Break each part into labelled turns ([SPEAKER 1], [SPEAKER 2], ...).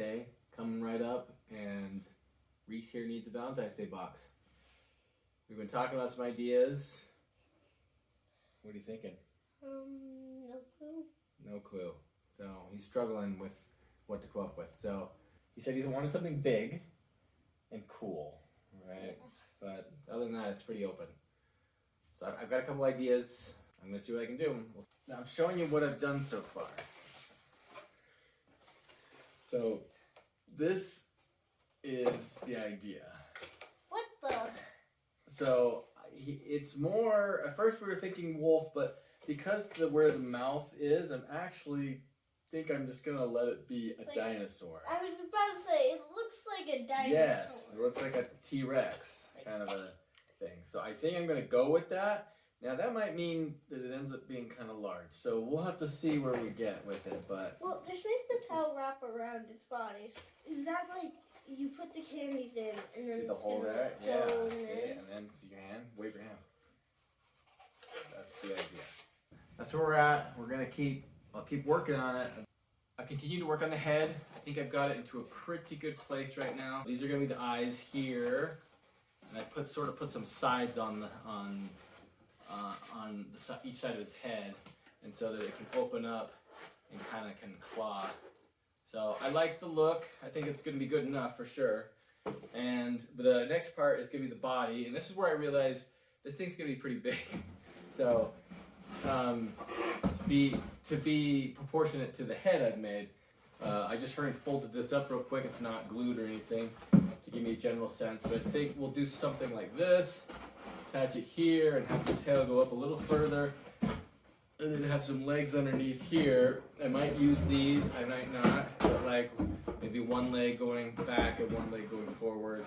[SPEAKER 1] Day coming right up, and Reese here needs a Valentine's Day box. We've been talking about some ideas. What are you thinking?
[SPEAKER 2] No clue.
[SPEAKER 1] No clue. So he's struggling with what to come up with. So he said he wanted something big and cool, right?
[SPEAKER 2] Yeah.
[SPEAKER 1] But other than that, it's pretty open. So I've got a couple ideas. I'm going to see what I can do. Now I'm showing you what I've done so far. So this is the idea.
[SPEAKER 2] What the?
[SPEAKER 1] So it's more, at first we were thinking wolf, but because where the mouth is, I'm just going to let it be a dinosaur.
[SPEAKER 2] I was about to say, it looks like a dinosaur.
[SPEAKER 1] Yes, it looks like a T-Rex kind of a thing. So I think I'm going to go with that. Now that might mean that it ends up being kind of large. So we'll have to see where we get with it. But
[SPEAKER 2] well, just make the tail wrap around its body. Is that like you put the candies in and then
[SPEAKER 1] see the hole there? Yeah. See, and then see your hand. Wave your hand. That's the idea. That's where we're at. I'll keep working on it. I continue to work on the head. I think I've got it into a pretty good place right now. These are going to be the eyes here, and I sort of put some sides on each side of his head, and so that it can open up and kind of can claw. So I like the look. I think it's going to be good enough for sure. And the next part is going to be the body, and this is where I realized this thing's going to be pretty big. So to be proportionate to the head I've made, I just folded this up real quick. It's not glued or anything to give me a general sense, but I think we'll do something like this. Attach it here and have the tail go up a little further, and then have some legs underneath here. I might use these, I might not, but like maybe one leg going back and one leg going forward.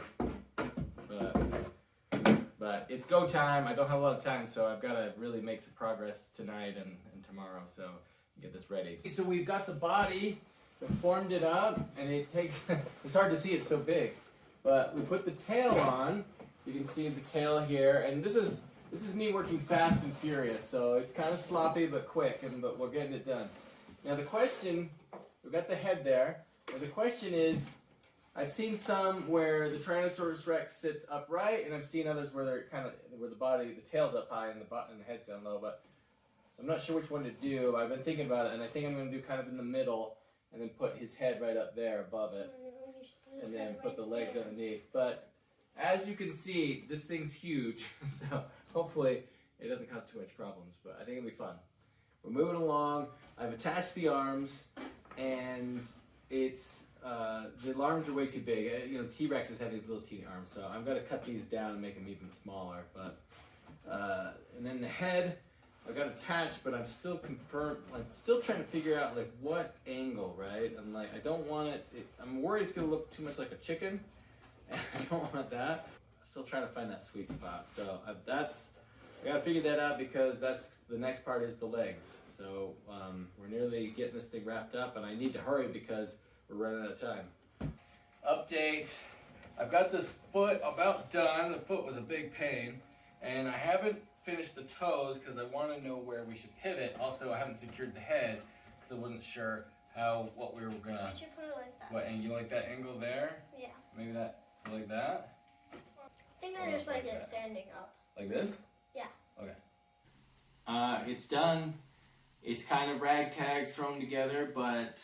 [SPEAKER 1] But it's go time. I don't have a lot of time, so I've got to really make some progress tonight and tomorrow, so get this ready. So we've got the body, we formed it up, and it takes, it's hard to see, it's so big, but we put the tail on. You can see the tail here, and this is me working fast and furious, so it's kind of sloppy but quick, but we're getting it done. Now the question, we've got the head there, and the question is, I've seen some where the Tyrannosaurus Rex sits upright, and I've seen others where they're where the tail's up high and the head's down low, but so I'm not sure which one to do. I've been thinking about it, and I think I'm going to do kind of in the middle, and then put his head right up there above it, and then put the legs underneath. But as you can see, this thing's huge, so hopefully it doesn't cause too much problems, but I think it'll be fun. We're moving along. I've attached the arms, and it's the arms are way too big. You know, T-Rexes have these little teeny arms, so I've got to cut these down and make them even smaller. But and then the head, I've got attached, but I'm still trying to figure out like what angle, right? I'm like, I don't want it. I'm worried it's gonna look too much like a chicken. I don't want that. I'm still trying to find that sweet spot. So I gotta figure that out, because that's the next part is the legs. So we're nearly getting this thing wrapped up, and I need to hurry because we're running out of time. Update. I've got this foot about done. The foot was a big pain, and I haven't finished the toes because I want to know where we should pivot. Also, I haven't secured the head because I wasn't sure what we were gonna.
[SPEAKER 2] You should put it like that.
[SPEAKER 1] What, and you like that angle there?
[SPEAKER 2] Yeah.
[SPEAKER 1] Maybe that. So like that?
[SPEAKER 2] I think I just like it standing up.
[SPEAKER 1] Like this?
[SPEAKER 2] Yeah.
[SPEAKER 1] Okay. It's done. It's kind of ragtag thrown together, but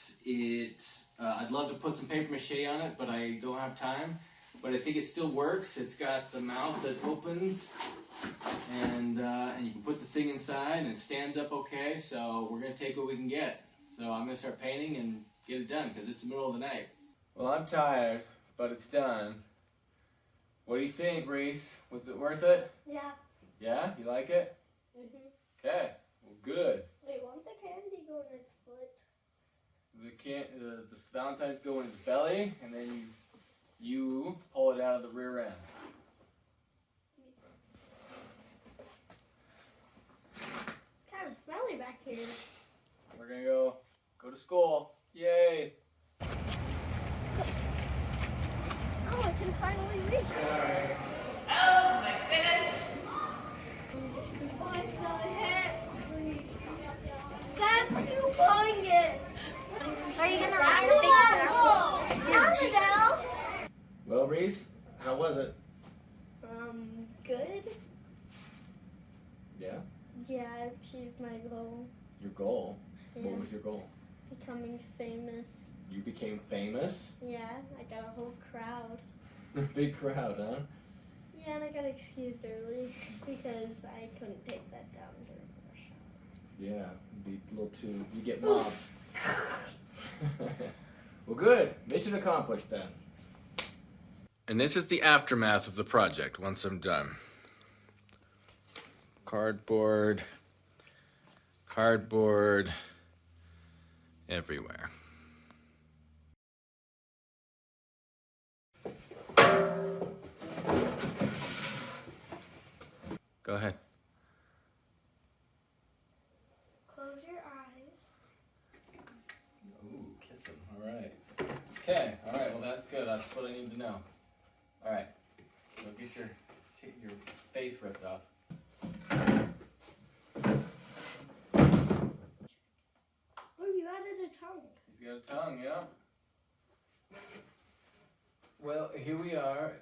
[SPEAKER 1] I'd love to put some paper mache on it, but I don't have time. But I think it still works. It's got the mouth that opens, and you can put the thing inside, and it stands up okay. So we're gonna take what we can get. So I'm gonna start painting and get it done, because it's the middle of the night. Well, I'm tired, but it's done. What do you think, Reese? Was it worth it?
[SPEAKER 2] Yeah.
[SPEAKER 1] Yeah? You like it?
[SPEAKER 2] Mhm.
[SPEAKER 1] Okay. Well, good.
[SPEAKER 2] Wait, won't the candy go in its foot?
[SPEAKER 1] The Valentines go in its belly, and then you pull it out of the rear end.
[SPEAKER 2] It's kind of smelly back here.
[SPEAKER 1] We're gonna go to school. Yay!
[SPEAKER 2] Oh, I can finally reach it.
[SPEAKER 3] Oh my goodness!
[SPEAKER 2] What the heck? That's you pulling it. Are you gonna wrap the big apple?
[SPEAKER 1] Reese, how was it?
[SPEAKER 2] Good.
[SPEAKER 1] Yeah?
[SPEAKER 2] Yeah, I achieved my goal.
[SPEAKER 1] Your goal?
[SPEAKER 2] Yeah.
[SPEAKER 1] What was your goal?
[SPEAKER 2] Becoming famous.
[SPEAKER 1] You became famous?
[SPEAKER 2] Yeah, I got a whole crowd.
[SPEAKER 1] Big crowd, huh?
[SPEAKER 2] Yeah, and I got excused early because I couldn't take that down during rush hour.
[SPEAKER 1] Yeah, be a little too. You get mobbed. Well, good. Mission accomplished then. And this is the aftermath of the project once I'm done. Cardboard everywhere. Go ahead.
[SPEAKER 2] Close your eyes.
[SPEAKER 1] Ooh, kiss him. All right. Okay. All right. Well, that's good. That's what I need to know. All right. Go get your face ripped off.
[SPEAKER 2] Oh, you added a tongue.
[SPEAKER 1] He's got a tongue, yeah. Well, here we are.